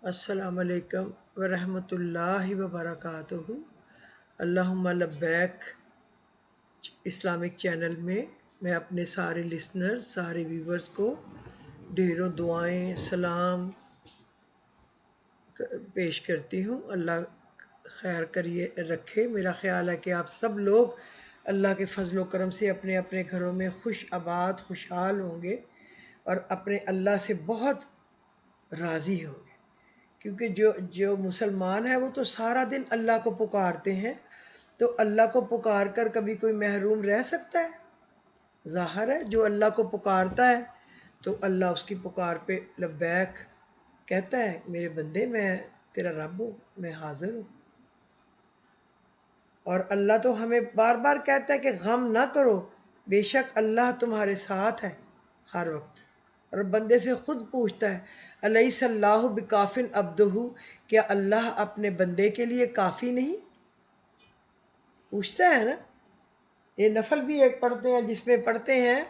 السلام علیکم ورحمۃ اللہ وبرکاتہ۔ اللہم لبیک اسلامک چینل میں اپنے سارے لسنر سارے ویورز کو ڈھیروں دعائیں سلام پیش کرتی ہوں۔ اللہ خیر کریے رکھے۔ میرا خیال ہے کہ آپ سب لوگ اللہ کے فضل و کرم سے اپنے اپنے گھروں میں خوش آباد خوشحال ہوں گے اور اپنے اللہ سے بہت راضی ہوں گے، کیونکہ جو مسلمان ہے وہ تو سارا دن اللہ کو پکارتے ہیں، تو اللہ کو پکار کر کبھی کوئی محروم رہ سکتا ہے؟ ظاہر ہے جو اللہ کو پکارتا ہے تو اللہ اس کی پکار پہ لبیک کہتا ہے، میرے بندے میں تیرا رب ہوں، میں حاضر ہوں۔ اور اللہ تو ہمیں بار بار کہتا ہے کہ غم نہ کرو، بے شک اللہ تمہارے ساتھ ہے ہر وقت۔ اور بندے سے خود پوچھتا ہے، الیس اللہ بکافٍ عبدہ، کیا اللہ اپنے بندے کے لیے کافی نہیں؟ پوچھتا ہے نا۔ یہ نفل بھی ایک پڑھتے ہیں جس میں پڑھتے ہیں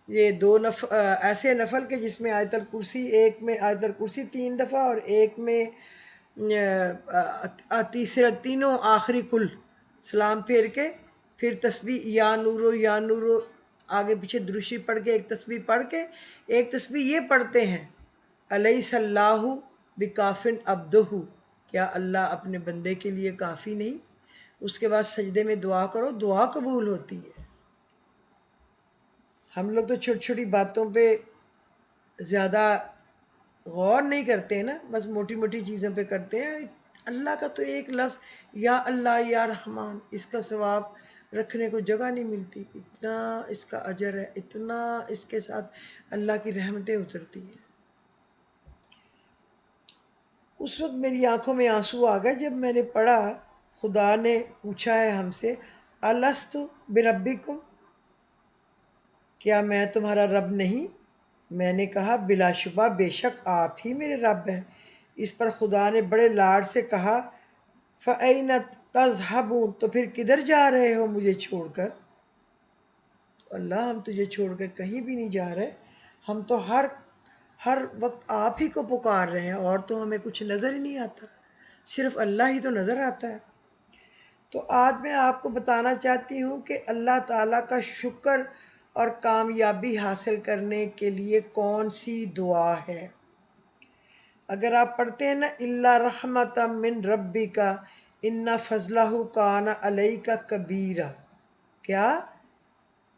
یہ ایسے نفل کے جس میں آیت الکرسی، ایک میں آیت الکرسی 3 دفعہ اور ایک میں تیسرا تینوں آخری کل سلام پھیر کے پھر تسبیح یا نورو یا نورو آگے پیچھے درشی پڑھ کے ایک تسبیح پڑھ کے ایک تسبیح یہ پڑھتے ہیں، الیس اللہ بکافٍ عبدہ، کیا اللہ اپنے بندے کے لیے کافی نہیں؟ اس کے بعد سجدے میں دعا کرو، دعا قبول ہوتی ہے۔ ہم لوگ تو چھوٹی چھوٹی باتوں پہ زیادہ غور نہیں کرتے نا، بس موٹی موٹی چیزوں پہ کرتے ہیں۔ اللہ کا تو ایک لفظ یا اللہ یا رحمان، اس کا ثواب رکھنے کو جگہ نہیں ملتی، اتنا اس کا اجر ہے، اتنا اس کے ساتھ اللہ کی رحمتیں اترتی ہیں۔ اس وقت میری آنکھوں میں آنسو آ گئے جب میں نے پڑھا، خدا نے پوچھا ہے ہم سے، الست بربکم، کیا میں تمہارا رب نہیں؟ میں نے کہا بلا شبہ بے شک آپ ہی میرے رب ہیں۔ اس پر خدا نے بڑے لاڈ سے کہا، فَأَيْنَ تَذْهَبُونَ، تو پھر کدھر جا رہے ہو مجھے چھوڑ کر؟ اللہ ہم تجھے چھوڑ کر کہیں بھی نہیں جا رہے، ہم تو ہر وقت آپ ہی کو پکار رہے ہیں، اور تو ہمیں کچھ نظر ہی نہیں آتا، صرف اللہ ہی تو نظر آتا ہے۔ تو آج میں آپ کو بتانا چاہتی ہوں کہ اللہ تعالیٰ کا شکر اور کامیابی حاصل کرنے کے لیے کون سی دعا ہے۔ اگر آپ پڑھتے ہیں نا، اللہ رحمت من ربی کا ان فضلہ کان علیک کبیرہ، کیا؟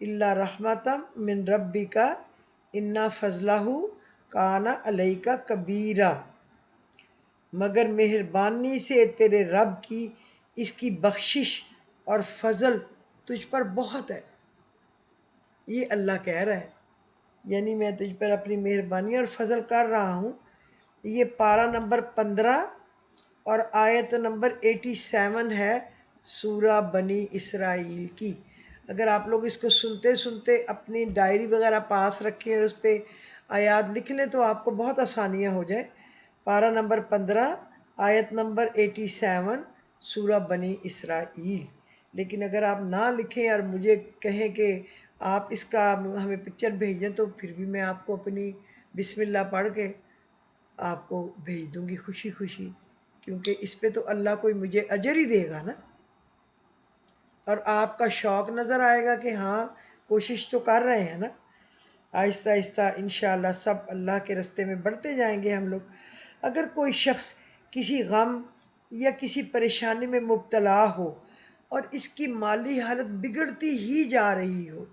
اللہ رحمت من ربی کا ان فضلہ کان علیک کبیرہ، مگر مہربانی سے تیرے رب کی اس کی بخشش اور فضل تجھ پر بہت ہے۔ یہ اللہ کہہ رہا ہے، یعنی میں تجھ پر اپنی مہربانی اور فضل کر رہا ہوں۔ یہ پارہ نمبر 15 اور آیت نمبر 87 ہے سورہ بنی اسرائیل کی۔ اگر آپ لوگ اس کو سنتے سنتے اپنی ڈائری وغیرہ پاس رکھیں اور اس پہ آیات لکھ لیں تو آپ کو بہت آسانیاں ہو جائیں۔ پارہ نمبر 15 آیت نمبر 87 سورہ بنی اسرائیل۔ لیکن اگر آپ نہ لکھیں اور مجھے کہیں کہ آپ اس کا ہمیں پکچر بھیج دیں تو پھر بھی میں آپ کو اپنی بسم اللہ پڑھ کے آپ کو بھیج دوں گی خوشی خوشی، کیونکہ اس پہ تو اللہ کوئی مجھے اجر ہی دے گا نا، اور آپ کا شوق نظر آئے گا کہ ہاں کوشش تو کر رہے ہیں نا۔ آہستہ آہستہ انشاءاللہ سب اللہ کے راستے میں بڑھتے جائیں گے ہم لوگ۔ اگر کوئی شخص کسی غم یا کسی پریشانی میں مبتلا ہو اور اس کی مالی حالت بگڑتی ہی جا رہی ہو،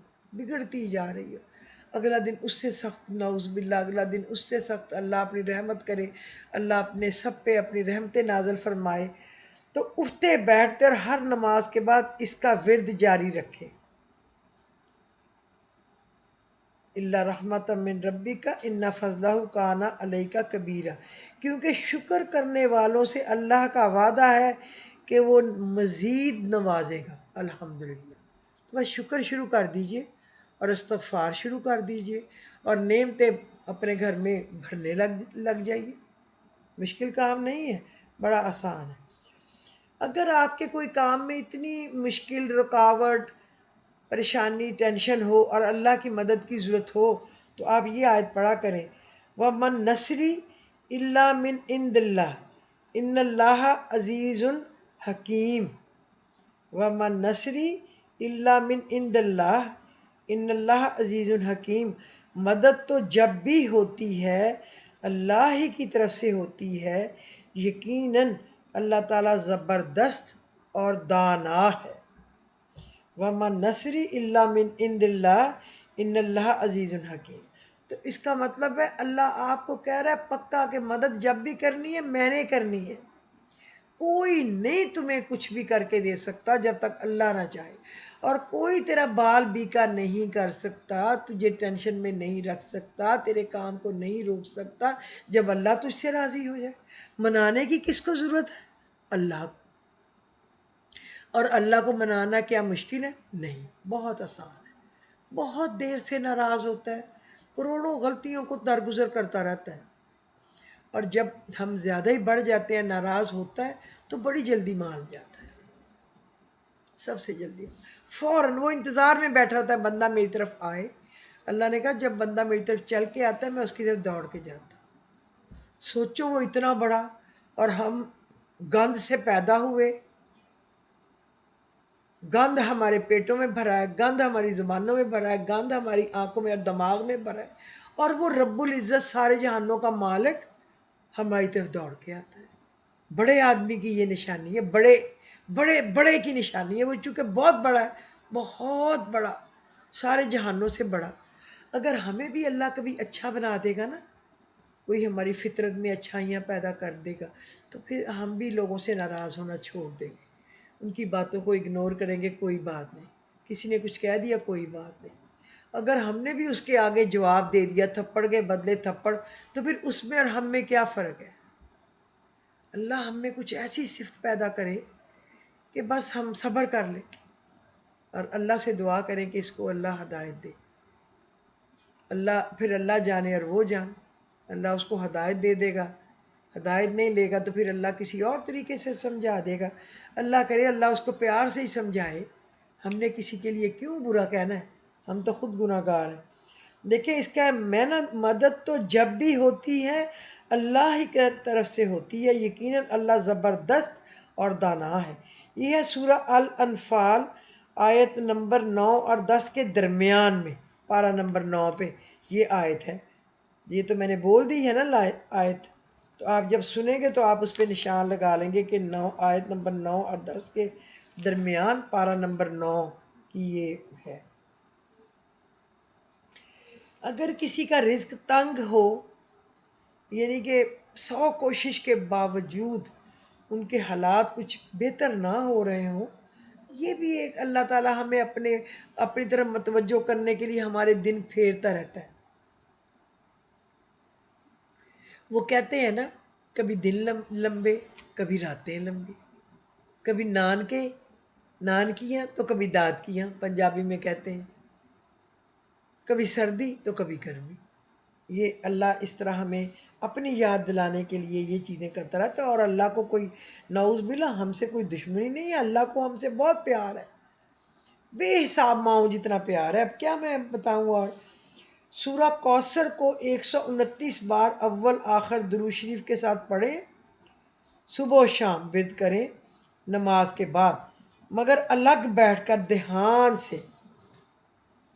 اگلا دن اس سے سخت، نعوذ باللہ اگلا دن اس سے سخت، اللہ اپنی رحمت کرے، اللہ اپنے سب پہ اپنی رحمتیں نازل فرمائے، تو اٹھتے بیٹھتے اور ہر نماز کے بعد اس کا ورد جاری رکھے، اللہ رحمت من ربی کا ان فضلہ کان علیک کبیرہ، کیونکہ شکر کرنے والوں سے اللہ کا وعدہ ہے کہ وہ مزید نوازے گا۔ الحمدللہ، تو بس شکر شروع کر دیجئے اور استغفار شروع کر دیجئے اور نعمتیں اپنے گھر میں بھرنے لگ جائیے۔ مشکل کام نہیں ہے، بڑا آسان ہے۔ اگر آپ کے کوئی کام میں اتنی مشکل، رکاوٹ، پریشانی، ٹینشن ہو اور اللہ کی مدد کی ضرورت ہو تو آپ یہ آیت پڑھا کریں، وَمَن نَصْرِ الا من عند اللہ ان اللہ عزیز حکیم وما نصری الا من عند اللہ ان اللہ عزیز حکیم۔ مدد تو جب بھی ہوتی ہے اللہ ہی کی طرف سے ہوتی ہے، یقیناً اللہ تعالیٰ زبردست اور دانا ہے۔ وَمَا نَصْرِ إِلَّا مِنْ عِنْدِ اللَّهِ إِنَّ اللَّهَ عَزِيزٌ حَكِيمٌ۔ تو اس کا مطلب ہے اللہ آپ کو کہہ رہا ہے پکا کہ مدد جب بھی کرنی ہے میں نے کرنی ہے، کوئی نہیں تمہیں کچھ بھی کر کے دے سکتا جب تک اللہ نہ چاہے، اور کوئی تیرا بال بیکا نہیں کر سکتا، تجھے ٹینشن میں نہیں رکھ سکتا، تیرے کام کو نہیں روک سکتا جب اللہ تجھ سے راضی ہو جائے۔ منانے کی کس کو ضرورت ہے؟ اللہ کو۔ اور اللہ کو منانا کیا مشکل ہے؟ نہیں، بہت آسان ہے۔ بہت دیر سے ناراض ہوتا ہے، کروڑوں غلطیوں کو درگزر کرتا رہتا ہے، اور جب ہم زیادہ ہی بڑھ جاتے ہیں، ناراض ہوتا ہے تو بڑی جلدی مان جاتا ہے، سب سے جلدی فوراً وہ انتظار میں بیٹھا ہوتا ہے بندہ میری طرف آئے۔ اللہ نے کہا جب بندہ میری طرف چل کے آتا ہے میں اس کی طرف دوڑ کے جاتا ہوں۔ سوچو وہ اتنا بڑا، اور ہم گند سے پیدا ہوئے، گند ہمارے پیٹوں میں بھرا ہے، گند ہماری زبانوں میں بھرا ہے، گند ہماری آنکھوں میں اور دماغ میں بھرا ہے، اور وہ رب العزت سارے جہانوں کا مالک ہماری طرف دوڑ کے آتا ہے۔ بڑے آدمی کی یہ نشانی ہے، بڑے بڑے بڑے کی نشانی ہے، وہ چونکہ بہت بڑا ہے، بہت بڑا، سارے جہانوں سے بڑا۔ اگر ہمیں بھی اللہ کبھی اچھا بنا دے گا نا، کوئی ہماری فطرت میں اچھائیاں پیدا کر دے گا، تو پھر ہم بھی لوگوں سے ناراض ہونا چھوڑ دیں گے، ان کی باتوں کو اگنور کریں گے، کوئی بات نہیں، کسی نے کچھ کہہ دیا کوئی بات نہیں۔ اگر ہم نے بھی اس کے آگے جواب دے دیا، تھپڑ کے بدلے تھپڑ، تو پھر اس میں اور ہم میں کیا فرق ہے؟ اللہ ہم میں کچھ ایسی صفت پیدا کرے کہ بس ہم صبر کر لیں، اور اللہ سے دعا کریں کہ اس کو اللہ ہدایت دے۔ پھر اللہ جانے اور وہ جانے، اللہ اس کو ہدایت دے دے گا، ہدایت نہیں لے گا تو پھر اللہ کسی اور طریقے سے سمجھا دے گا۔ اللہ کرے اللہ اس کو پیار سے ہی سمجھائے، ہم نے کسی کے لیے کیوں برا کہنا ہے، ہم تو خود گناہ گار ہیں۔ دیکھیں اس کا محنت مدد تو جب بھی ہوتی ہے اللہ ہی کی طرف سے ہوتی ہے، یقیناً اللہ زبردست اور دانا ہے۔ یہ ہے سورہ الانفال آیت نمبر 9 اور 10 کے درمیان میں، پارہ نمبر 9 پہ یہ آیت ہے۔ یہ تو میں نے بول دی ہے نا آیت، تو آپ جب سنیں گے تو آپ اس پہ نشان لگا لیں گے کہ آیت نمبر 9 اور 10 کے درمیان پارہ نمبر 9 کی یہ ہے۔ اگر کسی کا رزق تنگ ہو، یعنی کہ 100 کوشش کے باوجود ان کے حالات کچھ بہتر نہ ہو رہے ہوں، یہ بھی ایک اللہ تعالیٰ ہمیں اپنی طرف متوجہ کرنے کے لیے ہمارے دن پھیرتا رہتا ہے۔ وہ کہتے ہیں نا، کبھی دن لمبے، کبھی راتیں لمبی، کبھی نان کیاں تو کبھی داد کیاں پنجابی میں کہتے ہیں، کبھی سردی تو کبھی گرمی۔ یہ اللہ اس طرح ہمیں اپنی یاد دلانے کے لیے یہ چیزیں کرتا رہتا ہے، اور اللہ کو کوئی نعوذ باللہ ہم سے کوئی دشمنی نہیں ہے، اللہ کو ہم سے بہت پیار ہے، بے حساب ماؤں جتنا پیار ہے، اب کیا میں بتاؤں۔ اور سورہ کوثر کو 129 بار اول آخر درود شریف کے ساتھ پڑھیں، صبح و شام ورد کریں نماز کے بعد، مگر الگ بیٹھ کر دھیان سے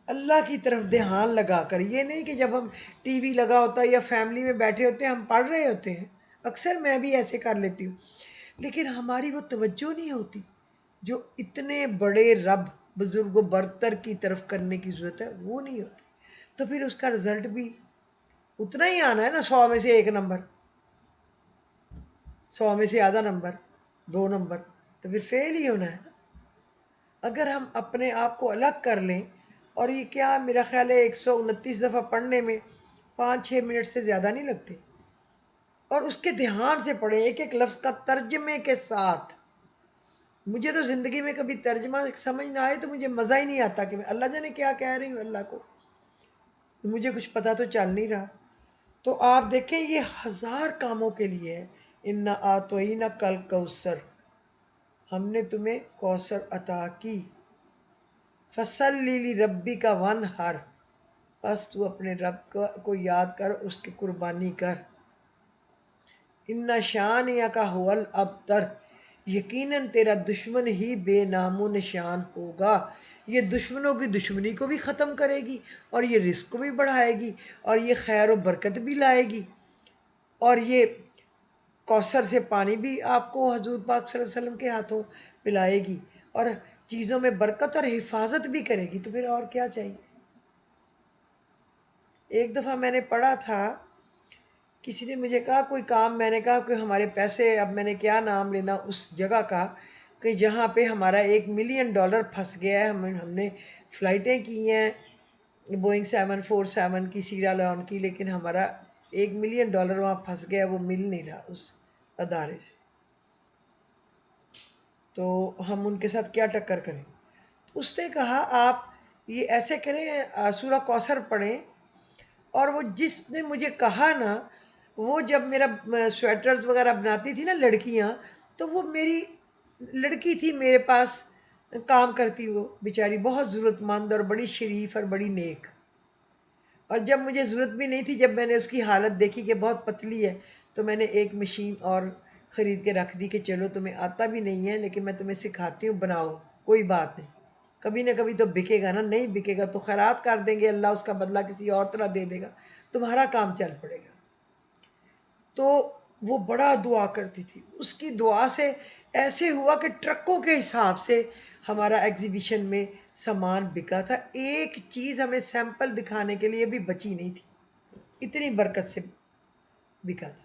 اللہ کی طرف دھیان لگا کر، یہ نہیں کہ جب ہم ٹی وی لگا ہوتا ہے یا فیملی میں بیٹھے ہوتے ہیں ہم پڑھ رہے ہوتے ہیں، اکثر میں بھی ایسے کر لیتی ہوں، لیکن ہماری وہ توجہ نہیں ہوتی جو اتنے بڑے رب بزرگ و برتر کی طرف کرنے کی ضرورت ہے، وہ نہیں ہوتی، تو پھر اس کا رزلٹ بھی اتنا ہی آنا ہے نا، 100 میں سے 1 نمبر، 100 میں سے آدھا نمبر، 2 نمبر، تو پھر فیل ہی ہونا ہے نا۔ اگر ہم اپنے آپ کو الگ کر لیں، اور یہ کیا میرا خیال ہے 129 دفعہ پڑھنے میں 5-6 منٹ سے زیادہ نہیں لگتے، اور اس کے دھیان سے پڑھیں ایک ایک لفظ کا ترجمے کے ساتھ۔ مجھے تو زندگی میں کبھی ترجمہ سمجھ نہ آئے تو مجھے مزہ ہی نہیں آتا کہ میں اللہ جانے کیا کہہ رہی ہوں، اللہ کو مجھے کچھ پتہ تو چل نہیں رہا۔ تو آپ دیکھیں یہ 1000 کاموں کے لیے ہے۔ اِنَّا أَعْطَيْنَاكَ الْكَوْثَرَ، ہم نے تمہیں کوثر عطا کی، فَصَلِّ لِرَبِّكَ وَانْحَرْ، بس تو اپنے رب کو یاد کر، اس کی قربانی کر۔ ان شانیہ کا حول ابتر، یقیناً تیرا دشمن ہی بے نام و نشان ہوگا۔ یہ دشمنوں کی دشمنی کو بھی ختم کرے گی، اور یہ رزق کو بھی بڑھائے گی، اور یہ خیر و برکت بھی لائے گی، اور یہ کوثر سے پانی بھی آپ کو حضور پاک صلی اللہ علیہ وسلم کے ہاتھوں پلائے گی، اور چیزوں میں برکت اور حفاظت بھی کرے گی۔ تو پھر اور کیا چاہیے؟ ایک دفعہ میں نے پڑھا تھا، کسی نے مجھے کہا کوئی کام، میں نے کہا کہ ہمارے پیسے، اب میں نے کیا نام لینا اس جگہ کا، کہ جہاں پہ ہمارا $1 ملین پھنس گیا ہے۔ ہم نے فلائٹیں کی ہیں بوئنگ 747 کی، سیرا لیون کی، لیکن ہمارا $1 ملین وہاں پھنس گیا، وہ مل نہیں رہا اس ادارے سے۔ تو ہم ان کے ساتھ کیا ٹکر کریں؟ اس نے کہا آپ یہ ایسے کریں، سورہ کوثر پڑھیں، اور وہ جس نے مجھے کہا نا، وہ جب میرا سویٹرز وغیرہ بناتی تھی نا لڑکیاں، تو وہ میری لڑکی تھی میرے پاس کام کرتی، وہ بیچاری بہت ضرورت مند اور بڑی شریف اور بڑی نیک۔ اور جب مجھے ضرورت بھی نہیں تھی، جب میں نے اس کی حالت دیکھی کہ بہت پتلی ہے، تو میں نے ایک مشین اور خرید کے رکھ دی کہ چلو تمہیں آتا بھی نہیں ہے لیکن میں تمہیں سکھاتی ہوں، بناؤ، کوئی بات نہیں، کبھی نہ کبھی تو بکے گا نا، نہیں بکے گا تو خیرات کر دیں گے، اللہ اس کا بدلہ کسی اور طرح دے دے گا، تمہارا کام چل پڑے گا۔ تو وہ بڑا دعا کرتی تھی، اس کی دعا سے ایسے ہوا کہ ٹرکوں کے حساب سے ہمارا ایگزیبیشن میں سامان بکا تھا، ایک چیز ہمیں سیمپل دکھانے کے لیے بھی بچی نہیں تھی، اتنی برکت سے بکا تھا۔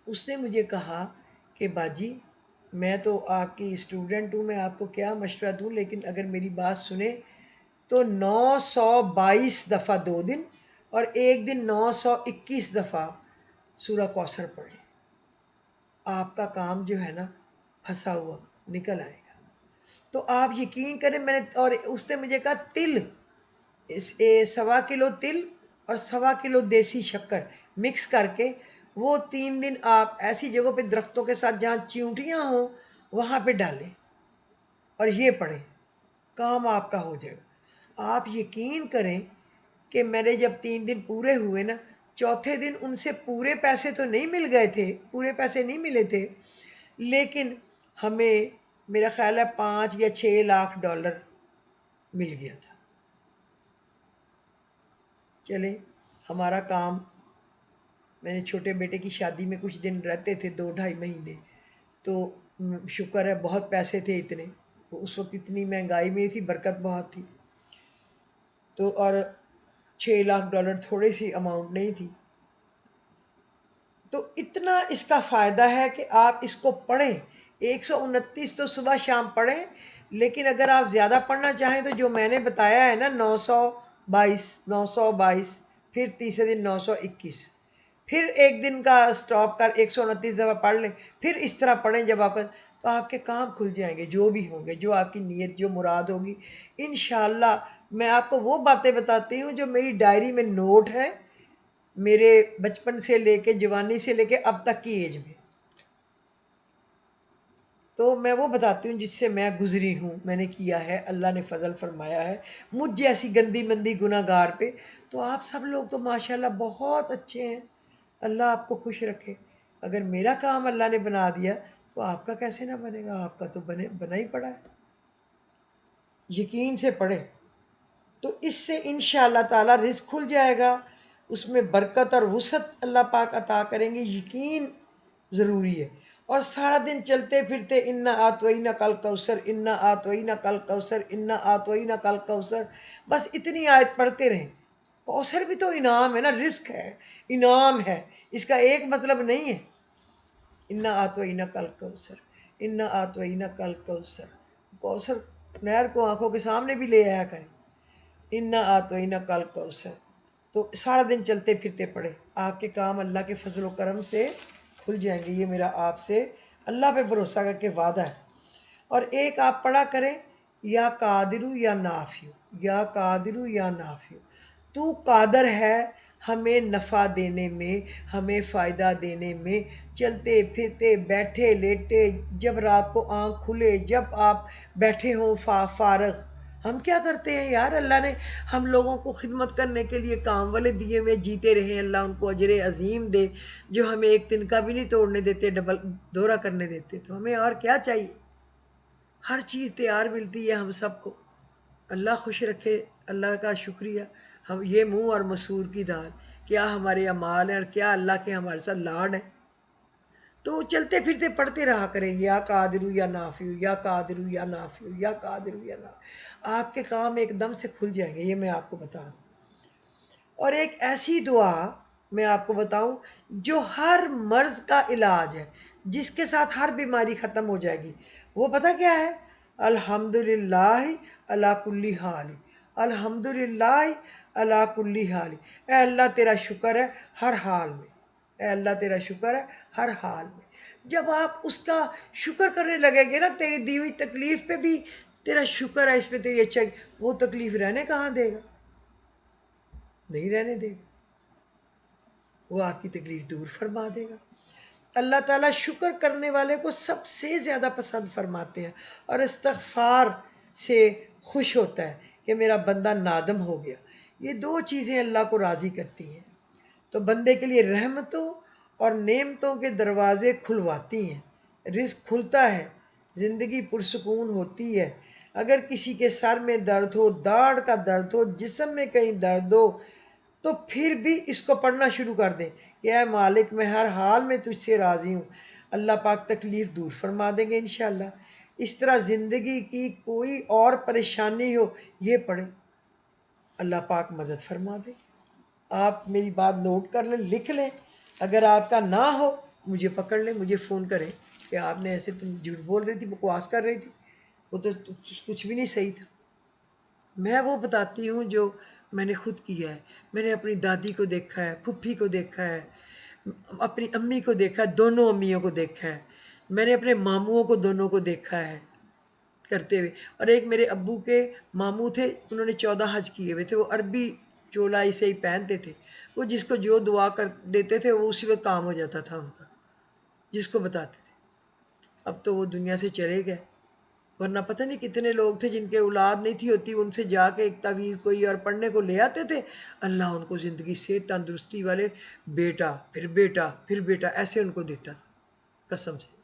اس نے مجھے کہا کہ باجی میں تو آپ کی اسٹوڈنٹ ہوں، میں آپ کو کیا مشورہ دوں، لیکن اگر میری بات سنیں تو 922 دفعہ 2 دن، اور ایک دن 921 دفعہ سورہ کوثر پڑھیں، آپ کا کام جو ہے نا پھنسا ہوا نکل آئے گا۔ تو آپ یقین کریں، میں نے، اور اس نے مجھے کہا تل، 1.25 کلو تل اور 1.25 کلو دیسی شکر مکس کر کے وہ 3 دن آپ ایسی جگہوں پہ درختوں کے ساتھ جہاں چیونٹیاں ہوں وہاں پہ ڈالیں اور یہ پڑھیں، کام آپ کا ہو جائے گا۔ آپ یقین کریں کہ میں نے جب 3 دن پورے ہوئے نا، چوتھے دن ان سے پورے پیسے تو نہیں مل گئے تھے، پورے پیسے نہیں ملے تھے، لیکن ہمیں میرا خیال ہے $5 یا $6 لاکھ مل گیا تھا۔ چلیں، ہمارا کام، میں نے چھوٹے بیٹے کی شادی میں کچھ دن رہتے تھے، 2 ڈھائی مہینے، تو شکر ہے بہت پیسے تھے اتنے، اس وقت اتنی مہنگائی میں تھی، برکت بہت تھی، تو اور $6 لاکھ تھوڑے سی اماؤنٹ نہیں تھی۔ تو اتنا اس کا فائدہ ہے کہ آپ اس کو پڑھیں، 129 تو صبح شام پڑھیں، لیکن اگر آپ زیادہ پڑھنا چاہیں تو جو میں نے بتایا ہے نا، 922 پھر تیسرے دن 921، پھر ایک دن کا سٹاپ کر 129 دفعہ پڑھ لیں، پھر اس طرح پڑھیں جب آپ، تو آپ کے کام کھل جائیں گے، جو بھی ہوں گے، جو آپ کی نیت، جو مراد ہوگی انشاءاللہ۔ میں آپ کو وہ باتیں بتاتی ہوں جو میری ڈائری میں نوٹ ہے، میرے بچپن سے لے کے، جوانی سے لے کے اب تک کی ایج میں، تو میں وہ بتاتی ہوں جس سے میں گزری ہوں، میں نے کیا ہے، اللہ نے فضل فرمایا ہے مجھ جیسی گندی مندی گناہ گار پہ۔ تو آپ سب لوگ تو ماشاءاللہ بہت اچھے ہیں، اللہ آپ کو خوش رکھے۔ اگر میرا کام اللہ نے بنا دیا تو آپ کا کیسے نہ بنے گا، آپ کا تو بنا ہی پڑا ہے۔ یقین سے پڑھیں تو اس سے انشاءاللہ تعالی رزق کھل جائے گا، اس میں برکت اور وسعت اللہ پاک عطا کریں گے، یقین ضروری ہے۔ اور سارا دن چلتے پھرتے انا آتوئینا کل کوثر، انا آتوئینا کل کوثر، انا آتوئینا کل کوثر، بس اتنی آیت پڑھتے رہیں۔ کوثر بھی تو انعام ہے نا، رزق ہے، انعام ہے، اس کا ایک مطلب نہیں ہے۔ انا آتوئینا کل کوثر، انا آتوئینا کل کوثر، کوثر نہر کو آنکھوں کے سامنے بھی لے آیا کریں، انا آتوئینا کل کوثر۔ تو سارا دن چلتے پھرتے پڑھیں، آپ کے کام اللہ کے فضل و کرم سے کھل جائیں گے، یہ میرا آپ سے اللہ پہ بھروسہ کر کے وعدہ ہے۔ اور ایک آپ پڑھا کریں، یا قادرو یا نافیو، یا قادرو یا نافیو، تو قادر ہے ہمیں نفع دینے میں، ہمیں فائدہ دینے میں، چلتے پھرتے، بیٹھے لیٹے، جب رات کو آنکھ کھلے، جب آپ بیٹھے ہوں فارغ، ہم کیا کرتے ہیں یار؟ اللہ نے ہم لوگوں کو خدمت کرنے کے لیے کام والے دیے ہوئے، جیتے رہیں، اللہ ان کو اجر عظیم دے، جو ہمیں ایک دن کا بھی نہیں توڑنے دیتے، ڈبل دورہ کرنے دیتے، تو ہمیں اور کیا چاہیے؟ ہر چیز تیار ملتی ہے ہم سب کو۔ اللہ خوش رکھے، اللہ کا شکریہ۔ ہم یہ منہ اور مسور کی دال، کیا ہمارے اعمال ہیں اور کیا اللہ کے ہمارے ساتھ لاڈ ہیں۔ تو چلتے پھرتے پڑھتے رہا کریں، یا قادر یا نافع، یا قادر یا نافع، یا قادر یا نافع، آپ کے کام ایک دم سے کھل جائیں گے، یہ میں آپ کو بتا دوں۔ اور ایک ایسی دعا میں آپ کو بتاؤں جو ہر مرض کا علاج ہے، جس کے ساتھ ہر بیماری ختم ہو جائے گی، وہ پتہ کیا ہے؟ الحمدللہ علی کل حال، الحمدللہ علی کل حال۔ اے اللہ تیرا شکر ہے ہر حال میں، اے اللہ تیرا شکر ہے ہر حال میں۔ جب آپ اس کا شکر کرنے لگیں گے نا، تیری دی ہوئی تکلیف پہ بھی تیرا شکر ہے، اس پہ تیری اچھا، وہ تکلیف رہنے کہاں دے گا؟ نہیں رہنے دے گا، وہ آپ کی تکلیف دور فرما دے گا۔ اللہ تعالیٰ شکر کرنے والے کو سب سے زیادہ پسند فرماتے ہیں، اور استغفار سے خوش ہوتا ہے کہ میرا بندہ نادم ہو گیا۔ یہ دو چیزیں اللہ کو راضی کرتی ہیں، تو بندے کے لیے رحمتوں اور نعمتوں کے دروازے کھلواتی ہیں، رزق کھلتا ہے، زندگی پرسکون ہوتی ہے۔ اگر کسی کے سر میں درد ہو، داڑھ کا درد ہو، جسم میں کہیں درد ہو، تو پھر بھی اس کو پڑھنا شروع کر دیں کہ اے مالک میں ہر حال میں تجھ سے راضی ہوں، اللہ پاک تکلیف دور فرما دیں گے انشاءاللہ۔ اس طرح زندگی کی کوئی اور پریشانی ہو، یہ پڑھیں، اللہ پاک مدد فرما دے۔ آپ میری بات نوٹ کر لیں، لکھ لیں، اگر آپ کا نہ ہو مجھے پکڑ لیں، مجھے فون کریں کہ آپ نے ایسے، تم جھوٹ بول رہی تھی، بکواس کر رہی تھی، وہ تو کچھ بھی نہیں صحیح تھا۔ میں وہ بتاتی ہوں جو میں نے خود کیا ہے، میں نے اپنی دادی کو دیکھا ہے، پھپھی کو دیکھا ہے، اپنی امی کو دیکھا ہے، دونوں امیوں کو دیکھا ہے، میں نے اپنے ماموں کو دونوں کو دیکھا ہے کرتے ہوئے۔ اور ایک میرے ابو کے ماموں تھے، انہوں نے 14 حج کیے ہوئے تھے، وہ عربی چولا اسے ہی پہنتے تھے، وہ جس کو جو دعا کر دیتے تھے وہ اسی وقت کام ہو جاتا تھا ان کا، جس کو بتاتے تھے۔ اب تو وہ دنیا سے چلے گئے، ورنہ پتہ نہیں کتنے لوگ تھے جن کے اولاد نہیں تھی ہوتی، ان سے جا کے ایک تعویذ کوئی اور پڑھنے کو لے آتے تھے، اللہ ان کو زندگی سے تندرستی والے بیٹا پھر بیٹا پھر بیٹا ایسے ان کو دیتا تھا قسم سے۔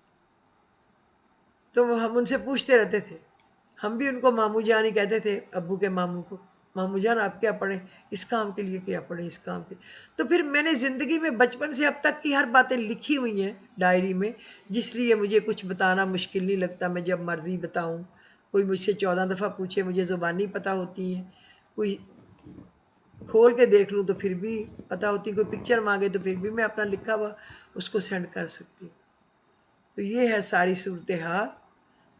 تو ہم ان سے پوچھتے رہتے تھے، ہم بھی ان کو ماموں جان ہی کہتے تھے، ابو کے ماموں کو، ماموں جان آپ کیا پڑھیں، اس کام کے لیے کیا پڑھیں، اس کام کے۔ تو پھر میں نے زندگی میں بچپن سے اب تک کی ہر باتیں لکھی ہوئی ہیں ڈائری میں، جس لیے مجھے کچھ بتانا مشکل نہیں لگتا، میں جب مرضی بتاؤں۔ کوئی مجھ سے 14 دفعہ پوچھے، مجھے زبانی پتہ ہوتی ہیں، کوئی کھول کے دیکھ لوں تو پھر بھی پتہ ہوتی، کوئی پکچر مانگے تو پھر بھی میں اپنا لکھا ہوا اس کو سینڈ کر سکتی ہوں۔ تو یہ ہے ساری صورتحال۔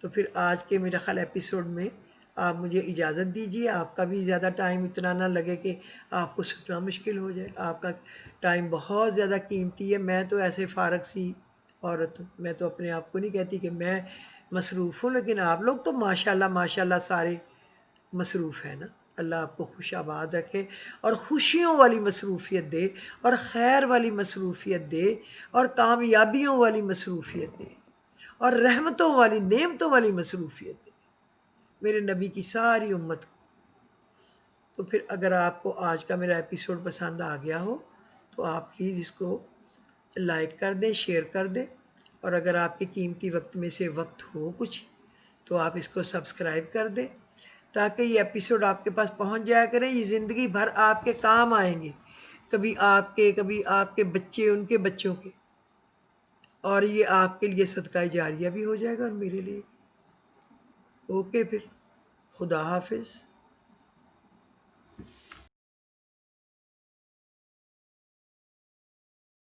تو پھر آج کے میرا خیال ایپیسوڈ میں آپ مجھے اجازت دیجیے، آپ کا بھی زیادہ ٹائم اتنا نہ لگے کہ آپ کو سننا مشکل ہو جائے، آپ کا ٹائم بہت زیادہ قیمتی ہے۔ میں تو ایسے فارغ سی عورت ہوں، میں تو اپنے آپ کو نہیں کہتی کہ میں مصروف ہوں، لیکن آپ لوگ تو ماشاءاللہ ماشاءاللہ سارے مصروف ہیں نا۔ اللہ آپ کو خوش آباد رکھے اور خوشیوں والی مصروفیت دے، اور خیر والی مصروفیت دے، اور کامیابیوں والی مصروفیت دے، اور رحمتوں والی نعمتوں والی مصروفیت دے میرے نبی کی ساری امت کو۔ تو پھر اگر آپ کو آج کا میرا ایپیسوڈ پسند آ گیا ہو تو آپ پلیز اس کو لائک کر دیں، شیئر کر دیں، اور اگر آپ کے قیمتی وقت میں سے وقت ہو کچھ تو آپ اس کو سبسکرائب کر دیں، تاکہ یہ ایپیسوڈ آپ کے پاس پہنچ جایا کریں، یہ زندگی بھر آپ کے کام آئیں گے، کبھی آپ کے بچے، ان کے بچوں کے، اور یہ آپ کے لیے صدقہ جاریہ بھی ہو جائے گا اور میرے لیے۔ اوکے پھر، خدا حافظ۔